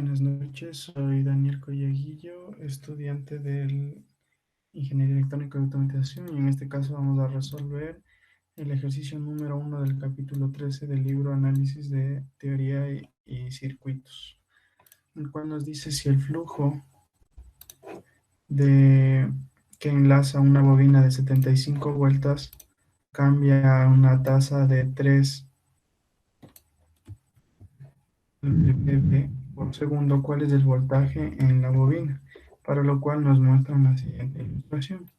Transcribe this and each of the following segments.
Buenas noches, soy Daniel Collaguillo, estudiante de Ingeniería Electrónica y Automatización, y en este caso vamos a resolver el ejercicio número 1 del capítulo 13 del libro Análisis de Teoría y Circuitos, el cual nos dice si el flujo de, que enlaza una bobina de 75 vueltas cambia a una tasa de 3 dB por segundo, ¿cuál es el voltaje en la bobina? Para lo cual nos muestran la siguiente ilustración.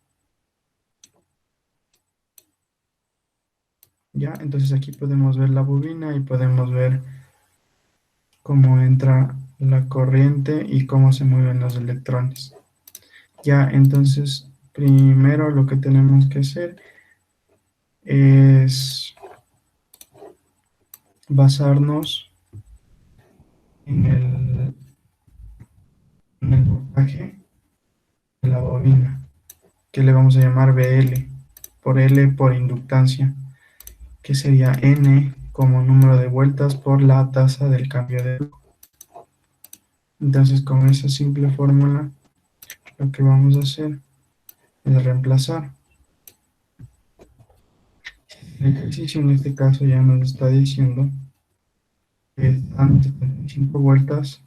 Ya, entonces aquí podemos ver la bobina y podemos ver cómo entra la corriente y cómo se mueven los electrones. Ya, entonces primero lo que tenemos que hacer es basarnos en el voltaje de la bobina, que le vamos a llamar BL, por L por inductancia, que sería N como número de vueltas por la tasa del cambio de flujo. Entonces con esa simple fórmula lo que vamos a hacer es reemplazar. El ejercicio en este caso ya nos está diciendo que están 75 vueltas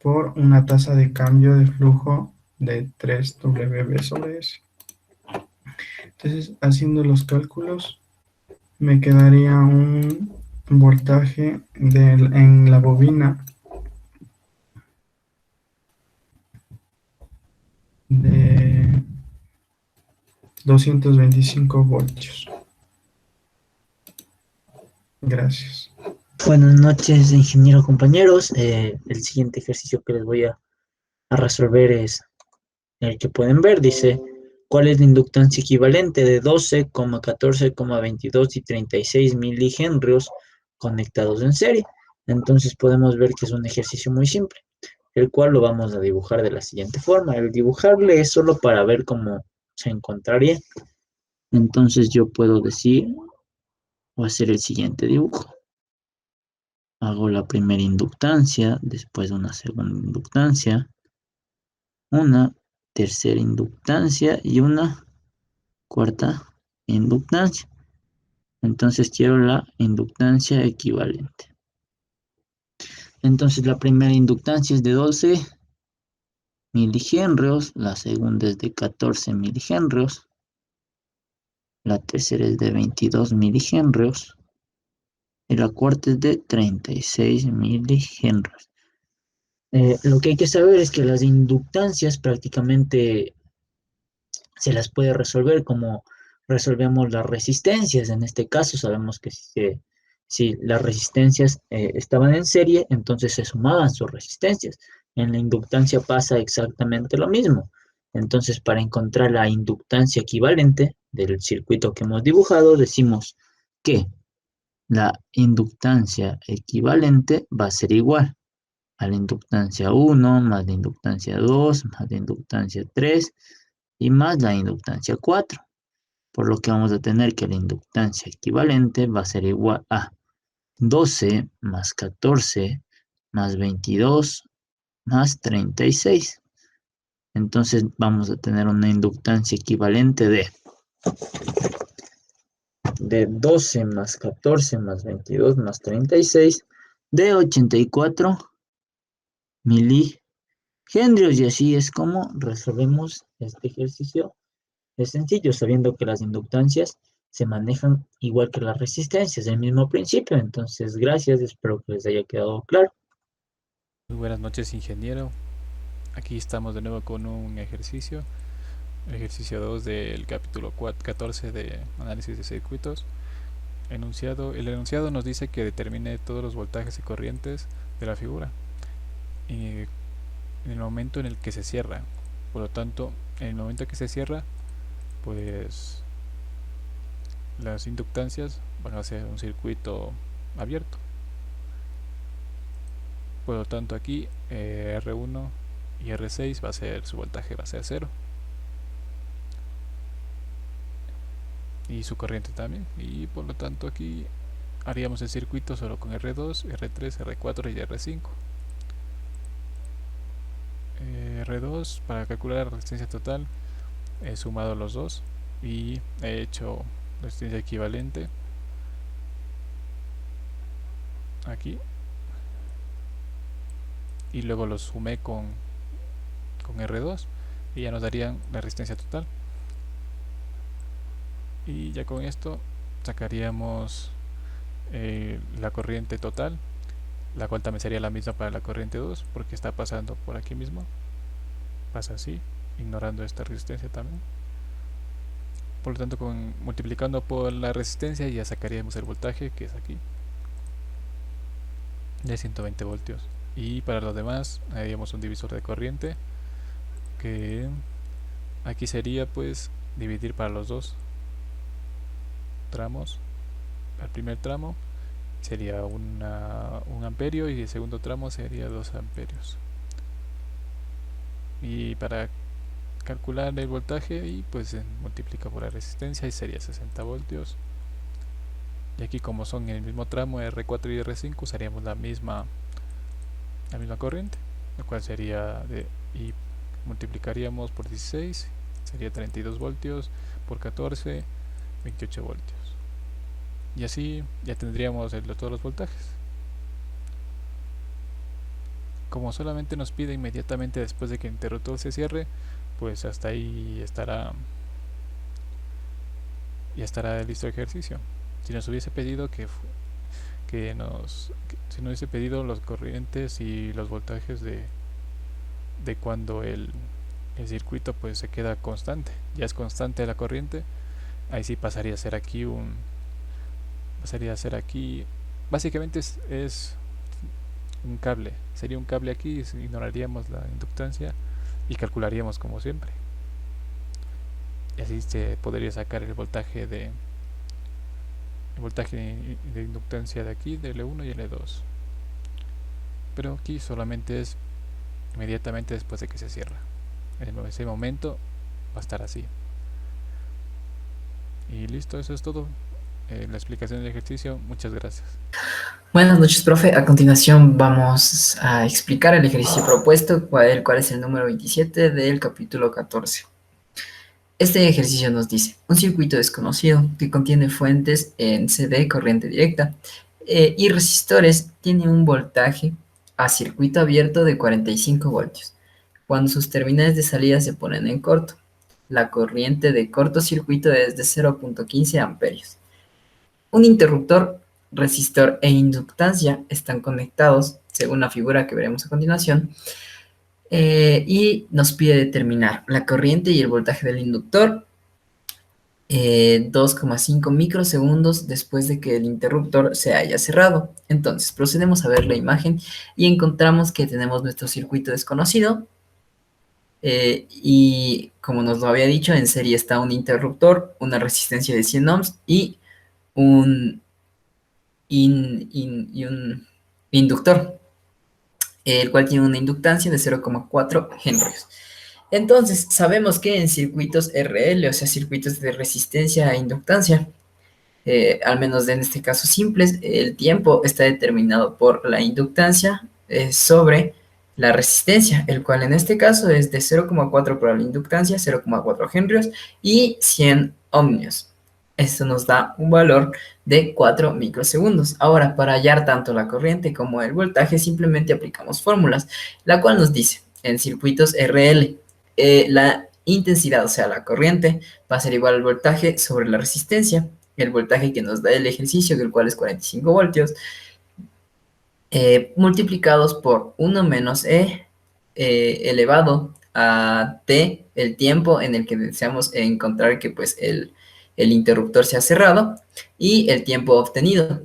por una tasa de cambio de flujo de 3 W sobre S. Entonces, haciendo los cálculos, me quedaría un voltaje en la bobina de 225 voltios. Gracias. Buenas noches, ingeniero compañeros. El siguiente ejercicio que les voy a resolver es el que pueden ver. Dice, ¿cuál es la inductancia equivalente de 12, 14, 22 y 36 milihenrios conectados en serie? Entonces podemos ver que es un ejercicio muy simple, el cual lo vamos a dibujar de la siguiente forma. El dibujarle es solo para ver cómo se encontraría. Entonces yo puedo decir o hacer el siguiente dibujo. Hago la primera inductancia, después una segunda inductancia, una tercera inductancia y una cuarta inductancia. Entonces quiero la inductancia equivalente. Entonces la primera inductancia es de 12 milihenrios, la segunda es de 14 milihenrios, la tercera es de 22 milihenrios y la cuarta es de 36 milihenrios. Lo que hay que saber es que las inductancias prácticamente se las puede resolver como resolvemos las resistencias. En este caso sabemos que si las resistencias estaban en serie, entonces se sumaban sus resistencias. En la inductancia pasa exactamente lo mismo. Entonces, para encontrar la inductancia equivalente del circuito que hemos dibujado, decimos que la inductancia equivalente va a ser igual a la inductancia 1 más la inductancia 2 más la inductancia 3 y más la inductancia 4. Por lo que vamos a tener que la inductancia equivalente va a ser igual a 12 más 14 más 22 más 36. Entonces vamos a tener una inductancia equivalente de 12 más 14 más 22 más 36 de 84 milihenrios. Y así es como resolvemos este ejercicio. Es sencillo, sabiendo que las inductancias se manejan igual que las resistencias, del mismo principio. Entonces, gracias, espero que les haya quedado claro. Muy buenas noches, ingeniero. Aquí estamos de nuevo con un ejercicio, el ejercicio 2 del capítulo 14 de análisis de circuitos. El enunciado nos dice que determine todos los voltajes y corrientes de la figura en el momento en el que se cierra. Por lo tanto, en el momento en que se cierra, pues las inductancias van a ser un circuito abierto. Por lo tanto, aquí R1 y R6 su voltaje va a ser 0 y su corriente también, y por lo tanto aquí haríamos el circuito solo con R2, R3, R4 y R5. R2 para calcular la resistencia total. He sumado los dos y he hecho resistencia equivalente aquí, y luego los sumé con R2 y ya nos darían la resistencia total. Y ya con esto sacaríamos la corriente total, la cual también sería la misma para la corriente 2 porque está pasando por aquí mismo, pasa así, ignorando esta resistencia también. Por lo tanto, multiplicando por la resistencia ya sacaríamos el voltaje, que es aquí, de 120 voltios. Y para los demás haríamos un divisor de corriente, que aquí sería pues dividir para los dos tramos. El primer tramo sería un amperio y el segundo tramo sería 2 amperios. Y para calcular el voltaje, y pues se multiplica por la resistencia y sería 60 voltios. Y aquí, como son en el mismo tramo R4 y R5, usaríamos la misma corriente, lo cual sería y multiplicaríamos por 16, sería 32 voltios, por 14, 28 voltios. Y así ya tendríamos todos los voltajes. Como solamente nos pide inmediatamente después de que el interruptor se cierre, pues hasta ahí ya estará listo el ejercicio. Si nos hubiese pedido si nos hubiese pedido los corrientes y los voltajes de cuando el circuito pues se queda constante, ya es constante la corriente, ahí sí pasaría a ser aquí básicamente es un cable, sería un cable aquí, ignoraríamos la inductancia y calcularíamos como siempre, y así se podría sacar el voltaje de inductancia de aquí, de L1 y L2, pero aquí solamente es inmediatamente después de que se cierra. En ese momento va a estar así. Y listo, eso es todo. La explicación del ejercicio. Muchas gracias. Buenas noches, profe. A continuación vamos a explicar el ejercicio propuesto, el cual es el número 27 del capítulo 14. Este ejercicio nos dice: un circuito desconocido que contiene fuentes en CD, corriente directa, y resistores, tiene un voltaje a circuito abierto de 45 voltios. Cuando sus terminales de salida se ponen en corto, la corriente de cortocircuito es de 0.15 amperios. Un interruptor, resistor e inductancia están conectados, según la figura que veremos a continuación, y nos pide determinar la corriente y el voltaje del inductor 2,5 microsegundos después de que el interruptor se haya cerrado. Entonces, procedemos a ver la imagen y encontramos que tenemos nuestro circuito desconocido, y como nos lo había dicho, en serie está un interruptor, una resistencia de 100 ohms y un inductor, el cual tiene una inductancia de 0,4 henrios. Entonces, sabemos que en circuitos RL, o sea, circuitos de resistencia e inductancia, al menos en este caso simples, el tiempo está determinado por la inductancia sobre la resistencia, el cual en este caso es de 0,4 para la inductancia, 0,4 henrios y 100 ohmios. Esto nos da un valor de 4 microsegundos. Ahora, para hallar tanto la corriente como el voltaje, simplemente aplicamos fórmulas, la cual nos dice, en circuitos RL, la intensidad, o sea, la corriente, va a ser igual al voltaje sobre la resistencia, el voltaje que nos da el ejercicio, del cual es 45 voltios, multiplicados por 1 menos E elevado a T, el tiempo en el que deseamos encontrar que pues el interruptor se ha cerrado, y el tiempo obtenido.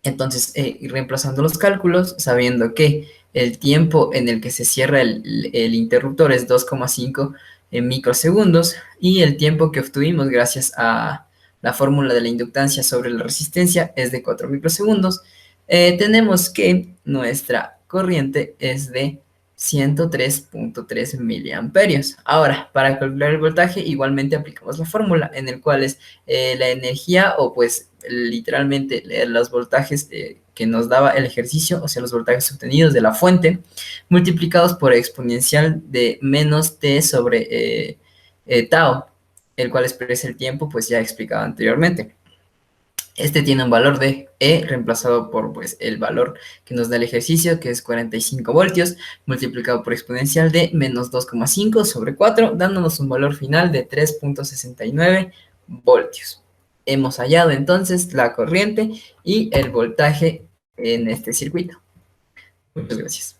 Entonces, reemplazando los cálculos, sabiendo que el tiempo en el que se cierra el interruptor es 2,5 microsegundos, y el tiempo que obtuvimos gracias a la fórmula de la inductancia sobre la resistencia es de 4 microsegundos, tenemos que nuestra corriente es de 103.3 miliamperios. Ahora, para calcular el voltaje, igualmente aplicamos la fórmula en el cual es la energía o pues literalmente los voltajes que nos daba el ejercicio, o sea, los voltajes obtenidos de la fuente, multiplicados por exponencial de menos t sobre tau, el cual expresa el tiempo, pues ya explicado anteriormente. Este tiene un valor de E reemplazado por pues, el valor que nos da el ejercicio, que es 45 voltios, multiplicado por exponencial de menos 2,5 sobre 4, dándonos un valor final de 3.69 voltios. Hemos hallado entonces la corriente y el voltaje en este circuito. Muchas gracias.